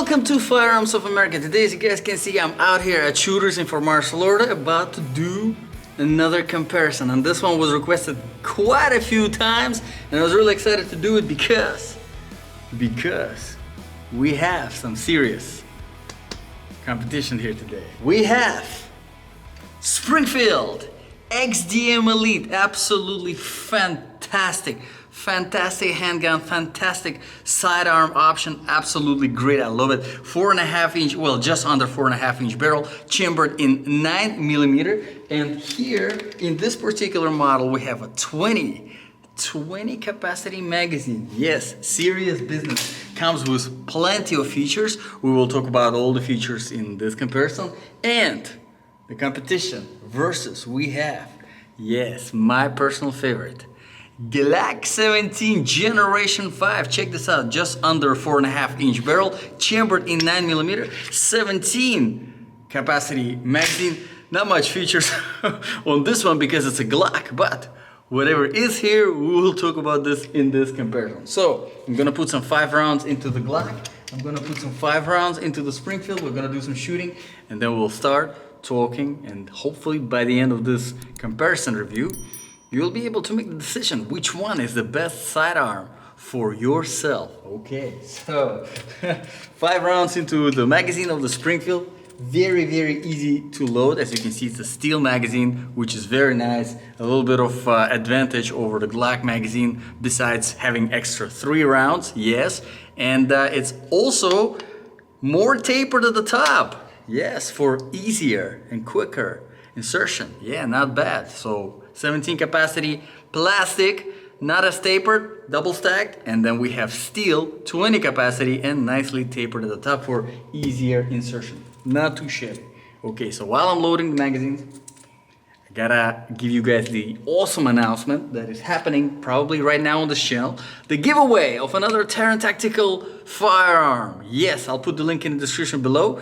Welcome to Firearms of America. Today, as you guys can see, I'm out here at Shooters in Fort Myers, Florida, about to do another comparison. And this one was requested quite a few times, and I was really excited to do it because we have some serious competition here today. We have Springfield XDM Elite, absolutely fantastic handgun, fantastic sidearm option, absolutely great. I love it. 4.5 inch, well, just under 4.5 inch barrel, chambered in 9mm. And here in this particular model, we have a 20 capacity magazine. Yes, serious business. Comes with plenty of features. We will talk about all the features in this comparison. And the competition versus we have, yes, my personal favorite, Glock 17 Generation 5. Check this out, just under 4.5 inch barrel, chambered in 9mm, 17 capacity magazine. Not much features on this one because it's a Glock, but whatever is here, we will talk about this in this comparison. So I'm gonna put some 5 rounds into the Glock. I'm gonna put some 5 rounds into the Springfield. We're gonna do some shooting, and then we'll start talking, and hopefully by the end of this comparison review, you'll be able to make the decision which one is the best sidearm for yourself. Okay, so 5 rounds into the magazine of the Springfield. Very easy to load. As you can see, it's a steel magazine, which is very nice. A little bit of advantage over the Glock magazine, besides having extra 3 rounds, yes. And it's also more tapered at the top. Yes, for easier and quicker insertion. Yeah, not bad. So 17 capacity, plastic, not as tapered, double stacked, and then we have steel, 20 capacity, and nicely tapered at the top for easier insertion. Not too shabby. Okay, so while I'm loading the magazines, I gotta give you guys the awesome announcement that is happening probably right now on this channel. The giveaway of another Terran Tactical firearm. Yes, I'll put the link in the description below.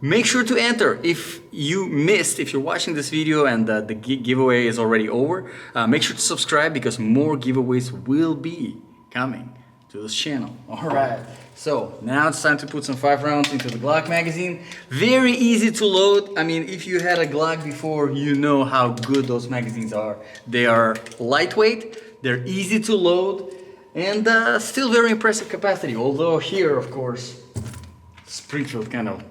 Make sure to enter. If you missed, if you're watching this video and the giveaway is already over, make sure to subscribe because more giveaways will be coming to this channel. All right, so now it's time to put some 5 rounds into the Glock magazine. Very easy to load. I mean, if you had a Glock before, you know how good those magazines are. They are lightweight, they're easy to load, and still very impressive capacity. Although here, of course, Springfield kind of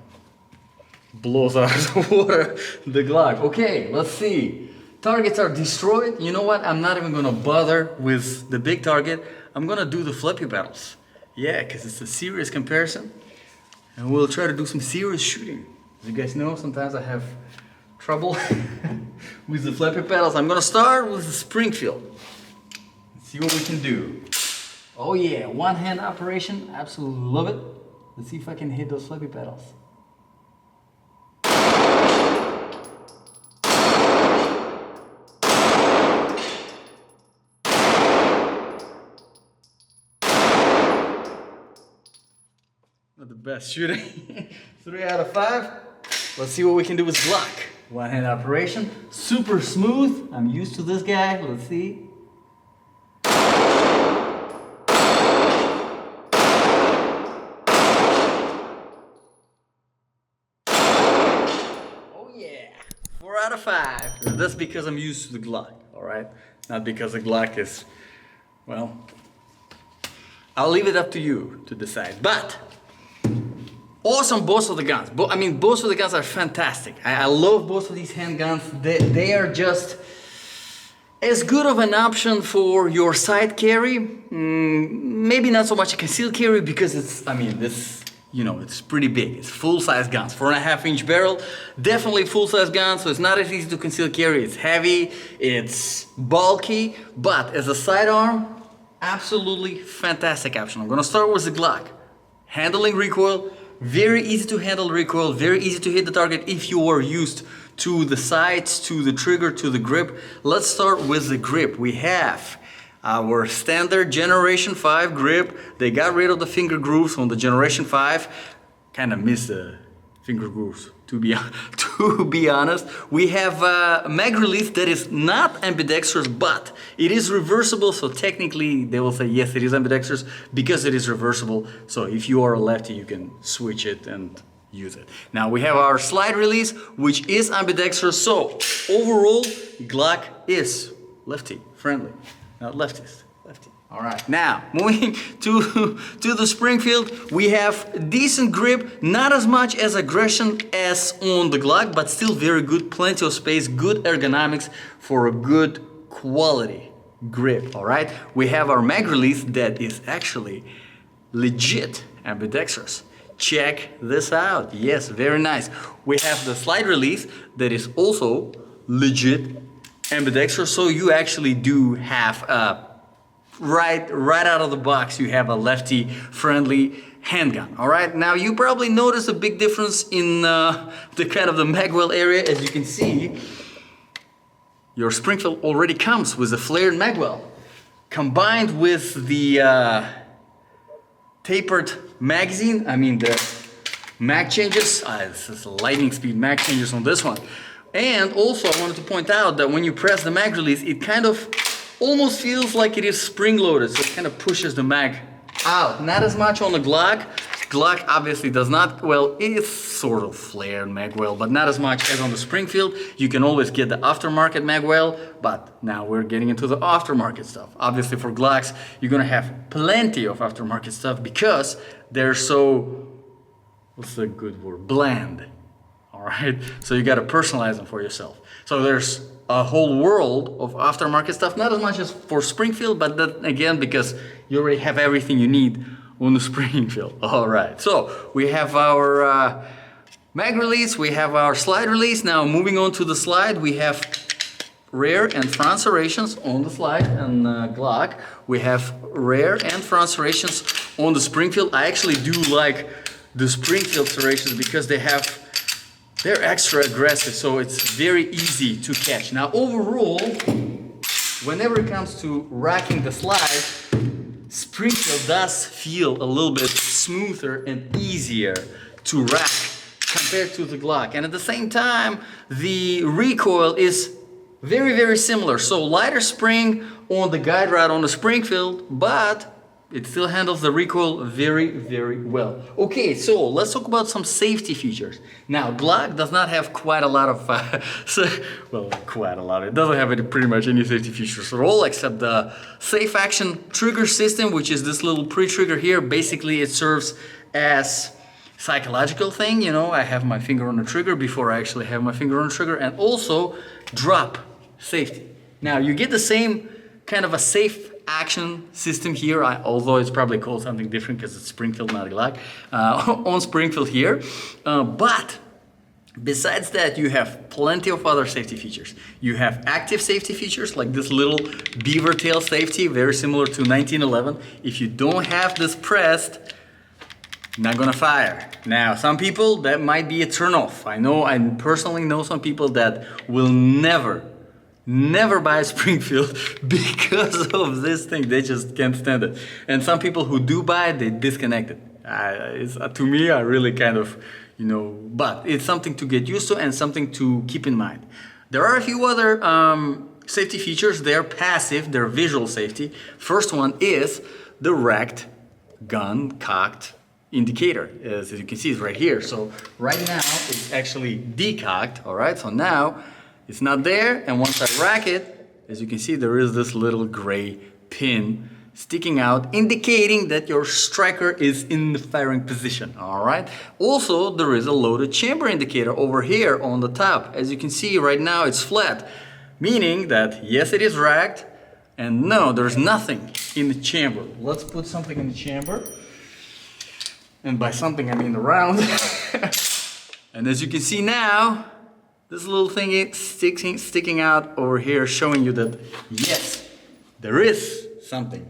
blows out of the water the Glock. Okay, let's see. Targets are destroyed. You know what? I'm not even gonna bother with the big target. I'm gonna do the flippy pedals. Yeah, because it's a serious comparison. And we'll try to do some serious shooting. As you guys know, sometimes I have trouble with the flippy pedals. I'm gonna start with the Springfield. Let's see what we can do. Oh yeah, one hand operation. Absolutely love it. Let's see if I can hit those flippy pedals. Not the best shooting. 3 out of 5. Let's see what we can do with Glock. One hand operation. Super smooth. I'm used to this guy. Let's see. Oh yeah. 4 out of 5. That's because I'm used to the Glock. Alright? Not because the Glock is, well, I'll leave it up to you to decide. But awesome, both of the guns. I mean, both of the guns are fantastic. I love both of these handguns. They are just as good of an option for your side carry. Maybe not so much a concealed carry because it's, I mean, this, you know, it's pretty big. It's full-size guns. 4.5 inch barrel, definitely full-size gun, so it's not as easy to conceal carry. It's heavy, it's bulky, but as a sidearm, absolutely fantastic option. I'm gonna start with the Glock. Handling recoil. Very easy to handle recoil, very easy to hit the target if you are used to the sights, to the trigger, to the grip. Let's start with the grip. We have our standard Generation 5 grip. They got rid of the finger grooves on the Generation 5. Kind of miss the finger grooves, to be honest. We have a mag release that is not ambidextrous, but it is reversible, so technically they will say yes, it is ambidextrous because it is reversible. So if you are a lefty, you can switch it and use it. Now we have our slide release, which is ambidextrous, so overall Glock is lefty friendly, not leftist, lefty. All right, now moving to the Springfield, we have decent grip, not as much as aggression as on the Glock, but still very good, plenty of space, good ergonomics for a good quality grip. All right, we have our mag release that is actually legit ambidextrous. Check this out. Yes, very nice. We have the slide release that is also legit ambidextrous, so you actually do have a right out of the box, you have a lefty friendly handgun. All right, now you probably notice a big difference in the kind of the magwell area. As you can see, your Springfield already comes with a flared magwell combined with the tapered magazine. I mean the mag changes, this is lightning speed mag changes on this one. And also I wanted to point out that when you press the mag release, it kind of almost feels like it is spring loaded, so it kind of pushes the mag out. Not as much on the Glock. Glock obviously does not, well, it's sort of flared magwell, but not as much as on the Springfield. You can always get the aftermarket magwell, but now we're getting into the aftermarket stuff. Obviously for Glocks, you're gonna have plenty of aftermarket stuff because they're so, what's the good word, bland. All right, so you gotta personalize them for yourself. So there's a whole world of aftermarket stuff, not as much as for Springfield, but that again, because you already have everything you need on the Springfield. All right, so we have our mag release, we have our slide release. Now moving on to the slide, we have rear and front serrations on the slide and Glock. We have rear and front serrations on the Springfield. I actually do like the Springfield serrations because they're extra aggressive, so it's very easy to catch. Now overall, whenever it comes to racking the slide, Springfield does feel a little bit smoother and easier to rack compared to the Glock. And at the same time, the recoil is very, very similar. So lighter spring on the guide rod on the Springfield, but it still handles the recoil very, very well. Okay, so let's talk about some safety features. Now, Glock does not have quite a lot of, quite a lot. It doesn't have pretty much any safety features at all, except the safe action trigger system, which is this little pre-trigger here. Basically, it serves as psychological thing. You know, I have my finger on the trigger before I actually have my finger on the trigger, and also drop safety. Now, you get the same kind of a safe action system here, although it's probably called something different because it's Springfield, not Glock, on Springfield here. But besides that, you have plenty of other safety features. You have active safety features like this little beaver tail safety, very similar to 1911. If you don't have this pressed, not gonna fire. Now, some people, that might be a turnoff. I personally know some people that will never buy a Springfield because of this thing. They just can't stand it. And some people who do buy it, they disconnect it. To me, I really kind of, but it's something to get used to and something to keep in mind. There are a few other safety features. They're passive, they're visual safety. First one is the racked gun cocked indicator. As you can see, it's right here. So right now, it's actually decocked, all right? So now, it's not there, and once I rack it, as you can see, there is this little gray pin sticking out, indicating that your striker is in the firing position, all right? Also, there is a loaded chamber indicator over here on the top. As you can see, right now it's flat, meaning that yes, it is racked, and no, there's nothing in the chamber. Let's put something in the chamber. And by something, I mean the round. And as you can see now, this little thing is sticking out over here, showing you that, yes, there is something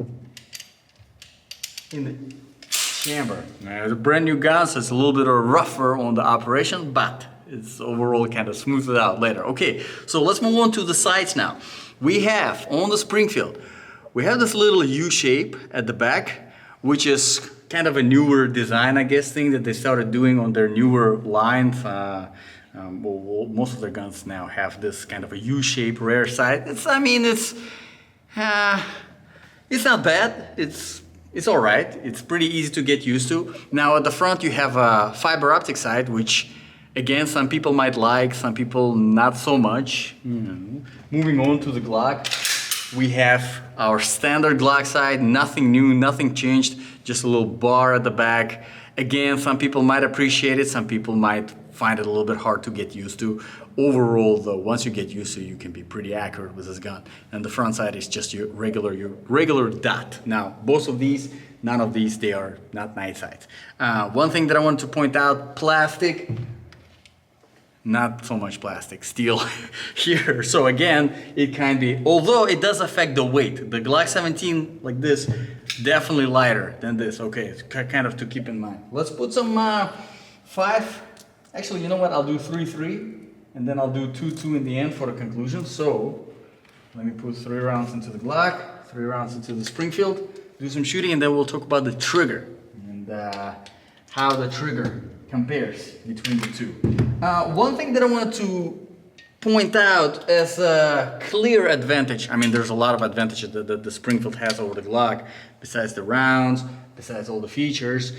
in the chamber. Now, the brand new gun, so it's a little bit rougher on the operation, but it's overall kind of smoothed it out later. Okay, so let's move on to the sights now. We have, on the Springfield, we have this little U shape at the back, which is kind of a newer design, I guess, thing that they started doing on their newer lines. Well, most of their guns now have this kind of a U-shaped rear sight. I mean, it's not bad. It's all right. It's pretty easy to get used to. Now at the front you have a fiber optic sight, which again some people might like, some people not so much. Moving on to the Glock, we have our standard Glock sight. Nothing new, nothing changed. Just a little bar at the back. Again, some people might appreciate it. Some people might find it a little bit hard to get used to. Overall though, once you get used to it, you can be pretty accurate with this gun. And the front sight is just your regular dot. Now, both of these, none of these, they are not night sights. One thing that I want to point out, plastic, not so much plastic, steel here. So again, it can be, although it does affect the weight. The Glock 17 like this, definitely lighter than this. Okay, it's kind of to keep in mind. Let's put some 5, actually, you know what, I'll do 3-3. And then I'll do 2-2 in the end for the conclusion. So let me put 3 rounds into the Glock, 3 rounds into the Springfield, do some shooting, and then we'll talk about the trigger and how the trigger compares between the two. One thing that I wanted to point out as a clear advantage, I mean, there's a lot of advantages that the Springfield has over the Glock, besides the rounds, besides all the features.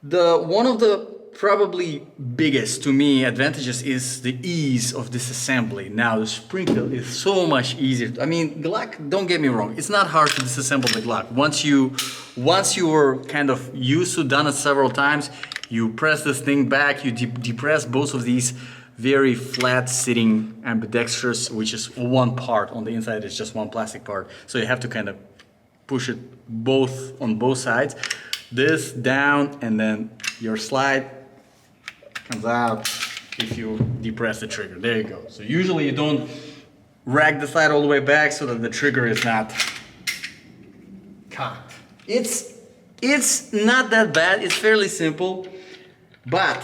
One of the probably biggest to me advantages is the ease of disassembly. Now the Springfield is so much easier. I mean, Glock, don't get me wrong, it's not hard to disassemble the Glock. Once you are kind of used to, done it several times, you press this thing back, you depress both of these very flat sitting ambidextrous, which is one part. On the inside is just one plastic part, so you have to kind of push it on both sides. This down, and then your slide comes out if you depress the trigger. There you go. So usually you don't rag the slide all the way back so that the trigger is not cocked. It's not that bad. It's fairly simple, but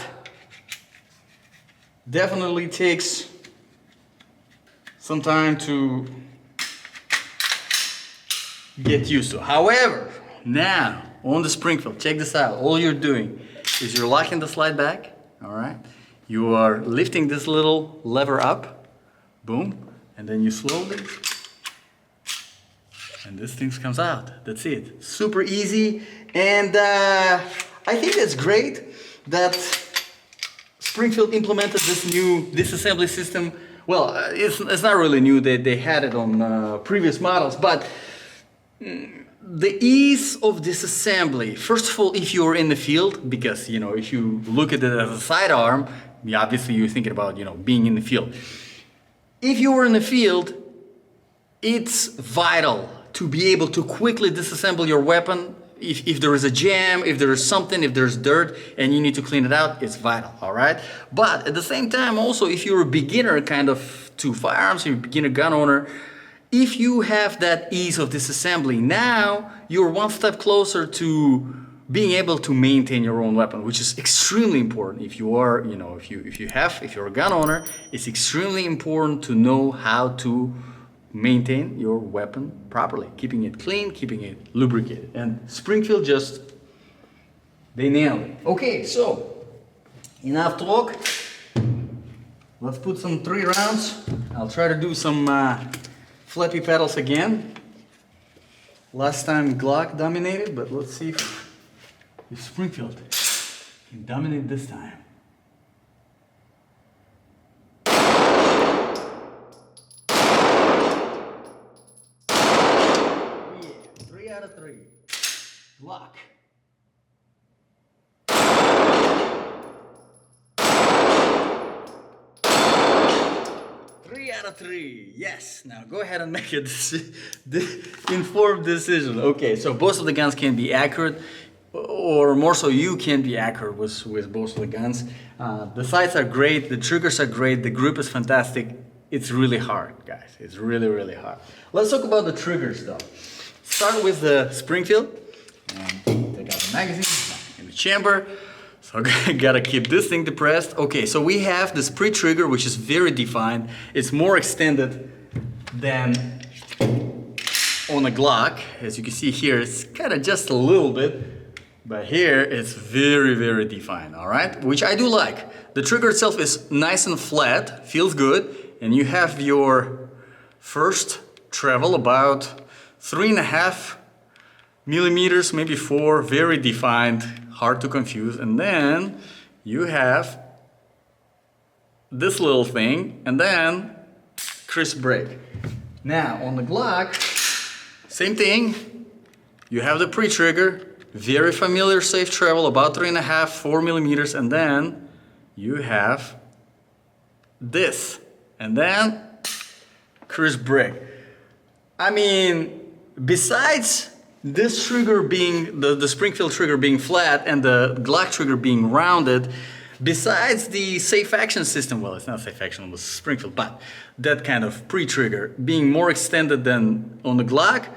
definitely takes some time to get used to. However, now on the Springfield, check this out. All you're doing is you're locking the slide back, all right? You are lifting this little lever up, boom, and then you slowly, and this thing comes out. That's it. Super easy, and I think that's great that Springfield implemented this new disassembly system. Well, it's not really new. They had it on previous models, but the ease of disassembly, first of all, if you're in the field, because, you know, if you look at it as a sidearm, obviously you're thinking about, you know, being in the field. If you were in the field, it's vital to be able to quickly disassemble your weapon. If there is a jam, if there is something, if there's dirt and you need to clean it out, it's vital, all right? But at the same time, also, if you're a beginner kind of to firearms, you're a beginner gun owner, if you have that ease of disassembly, now you're one step closer to being able to maintain your own weapon, which is extremely important. If you are, you know, if you're a gun owner, it's extremely important to know how to maintain your weapon properly, keeping it clean, keeping it lubricated. And Springfield they nailed it. Okay, so enough talk. Let's put some 3 rounds. I'll try to do some flappy pedals again. Last time Glock dominated, but let's see if Springfield can dominate this time. Yeah, 3 out of 3. Glock. 3 out of 3. Yes. Now go ahead and make informed decision. Okay, so both of the guns can be accurate, or more so, you can be accurate with both of the guns. The sights are great. The triggers are great. The grip is fantastic. It's really hard, guys. It's really, really hard. Let's talk about the triggers, though. Start with the Springfield. And take out the magazine in the chamber. So I gotta keep this thing depressed. Okay, so we have this pre-trigger, which is very defined. It's more extended than on a Glock. As you can see here, it's kind of just a little bit. But here it's very, very defined, all right? Which I do like. The trigger itself is nice and flat, feels good, and you have your first travel about 3.5 millimeters, maybe 4, very defined, hard to confuse. And then you have this little thing, and then crisp break. Now on the Glock, same thing. You have the pre-trigger, very familiar safe travel, about 3.5, 4 millimeters, and then you have this, and then crisp break. I mean, besides this trigger being, the Springfield trigger being flat and the Glock trigger being rounded, besides the safe action system, well, it's not safe action on the Springfield, but that kind of pre-trigger being more extended than on the Glock,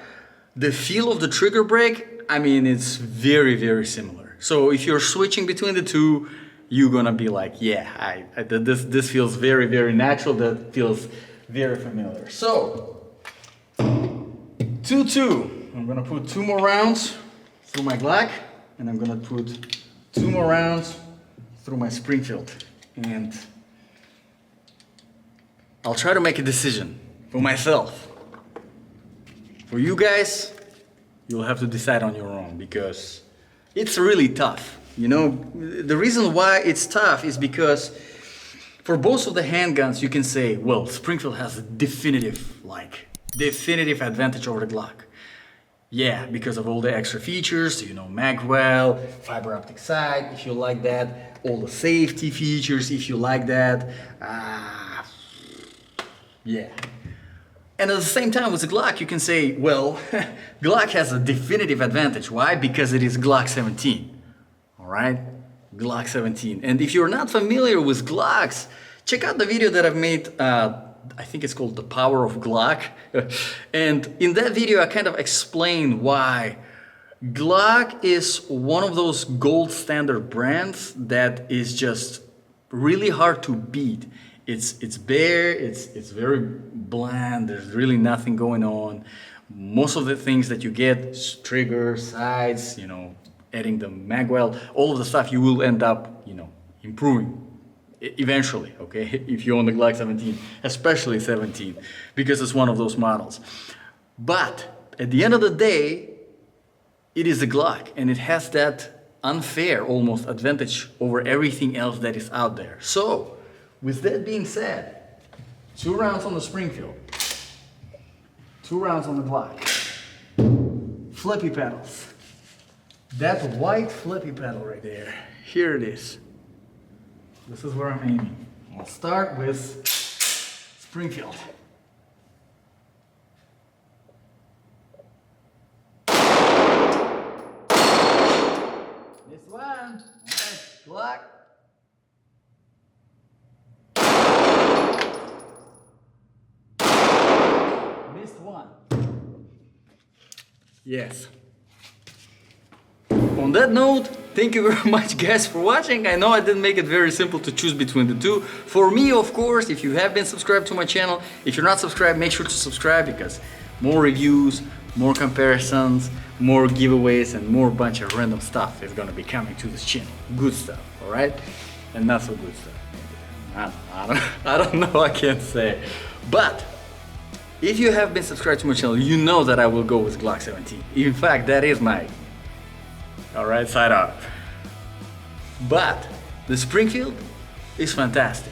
the feel of the trigger break, I mean, it's very, very similar. So if you're switching between the two, you're gonna be like, yeah, this feels very, very natural. That feels very familiar. So 2-2. I'm gonna put 2 more rounds through my Glock, and I'm gonna put 2 more rounds through my Springfield, and I'll try to make a decision for myself. For you guys, you'll have to decide on your own, because it's really tough. You know, the reason why it's tough is because for both of the handguns, you can say, well, Springfield has a definitive advantage over the Glock. Yeah, because of all the extra features, you know, magwell, fiber optic sight, if you like that, all the safety features, if you like that. Yeah. And at the same time with the Glock, you can say, well, Glock has a definitive advantage. Why? Because it is Glock 17. All right? Glock 17. And if you're not familiar with Glocks, check out the video that I've made. I think it's called The Power of Glock. And in that video, I kind of explain why Glock is one of those gold standard brands that is just really hard to beat. It's bare, it's very bland, there's really nothing going on. Most of the things that you get, trigger, sights, you know, adding the magwell, all of the stuff you will end up, you know, improving eventually, okay? If you own the Glock 17, especially 17, because it's one of those models. But at the end of the day, it is a Glock, and it has that unfair almost advantage over everything else that is out there. So, with that being said, 2 rounds on the Springfield, 2 rounds on the Glock, flippy pedals. That white flippy pedal right there, here it is. This is where I'm aiming. I'll start with Springfield. This one, nice, Glock. Missed one. Yes. On that note, thank you very much guys for watching. I know I didn't make it very simple to choose between the two. For me, of course, if you have been subscribed to my channel, if you're not subscribed, make sure to subscribe, because more reviews, more comparisons, more giveaways, and more bunch of random stuff is gonna be coming to this channel. Good stuff, all right? And not so good stuff. I don't know, I can't say. But if you have been subscribed to my channel, you know that I will go with Glock 17. In fact, that is my side up. But the Springfield is fantastic.